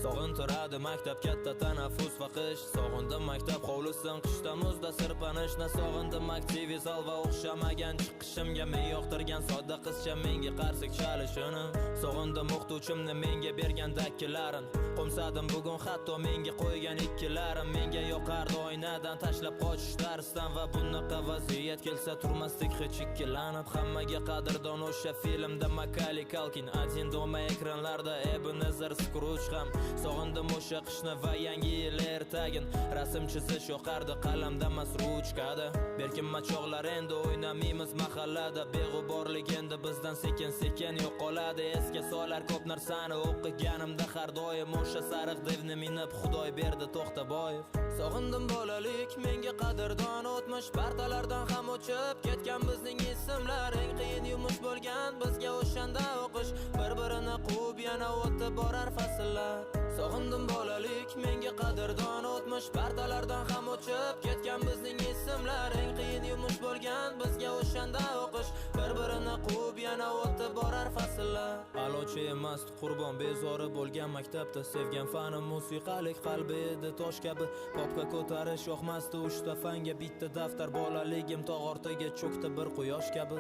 Sog'intiradi maktab katta tanaffus va qish. Sog'indim maktab hovlisin qishda muzda sirpanishni. Sog'indim aktiviy zal va o'xshamagan chiqishimga. Men yoqtirgan sodda qizcha menga qarsak chalishini. Sog'indim o'qituvchimni menga bergan dakkilarin. Qo'msadim bugun hatto menga qo'ygan ikkilarim. Menga yoqardi oynadan tashlab qochish darsdan. Va bunaqa vaziyat kelsa turmasdik hech ikkilanib. Hammaga qadrdon o'sha filmda Macaulay Culkin, один дома ekranlarda Ebenezer Scrooge ham. Sog'indim o'sha qishni va yangi yil ertagin. Rasm chizish yoqardi qalamda emas ruchkada. Berkinma chog'lar endi o'ynamaymiz mahallada. Beg'uborlik endi bizdan sekin-sekin yo'qoladi. Esga solar ko'p narsani o'qiganimda har doim o'sha sariq devni minib Xudoy berdi To'xtaboyev. Sog'indim bolalik, menga qadrdon o'tmish. Partalardan ham o'chib ketgan bizning ismlar. Eng qiyin yumush bo'lgan bizga o'shanda o'qish. Bir-birini quvib yana o'tib borar fasllar. Sog'indim bolalik, menga qadrdon o'tmish. Partalardan ham o'chib ketgan bizning ismlar. Eng qiyin yumush bo'lgan bizga o'shanda o'qish. Bir-birini quvib yana o'tib borar fasllar. Alochi emas qurbon bezori bo'lgan maktabda. Sevgan fanim musiqalik, qalbi edi tosh kabi. Popga ko'tarish yoqmasdi uchta fanga. Bitta daftar bolaligim tog' ortiga cho'kdi bir quyosh kabi.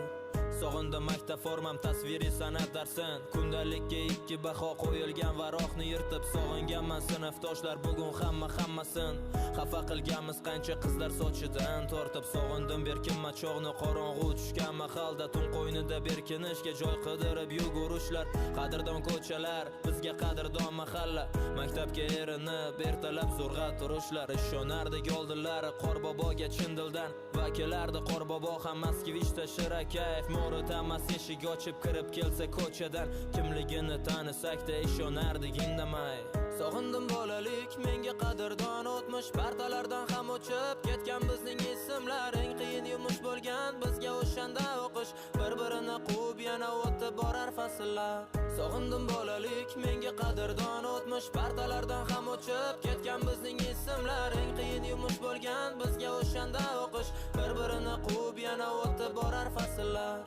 Sog'indim maktab formam tasviriy san'at darsin. Kundalikka 2 baho qo'yilgan varoqni yirtib sog'inganman sinfdoshlar bugun hammasin. Xafa qilganmiz qancha qizlar sochidan tortib. Sog'indim berkinma chog'ni qorong'u tushgan mahalda. Tun qo'ynida berkinishga joy qidirib yugurishlar. Qadrdon ko'chalar, bizga qadrdon mahalla. Maktabga erinib ertalab zo'rg'a turishlar. Ishonardik oldinlari Qorboboga chin dildan. Va kelardi Qorbobo ham Moskvishda Shirakayev. Mo'ritamas eshik ochib kirib kelsa ko'chadan. Kimligini tanisakda ishonardik indamay. Sog'indim bolalik, menga qadrdon o'tmish. Partalardan ham o'chib ketgan bizning ismlar. Eng qiyin yumush bo'lgan bizga o'shanda o'qish. Bir-birini quvib yana o'tib borar fasllar. Sog'indim bolalik, menga qadrdon o'tmish. Partalardan ham o'chib ketgan bizning ismlar. Eng qiyin yumush bo'lgan bizga o'shanda o'qish. Bir-birini quvib yana o'tib borar fasllar.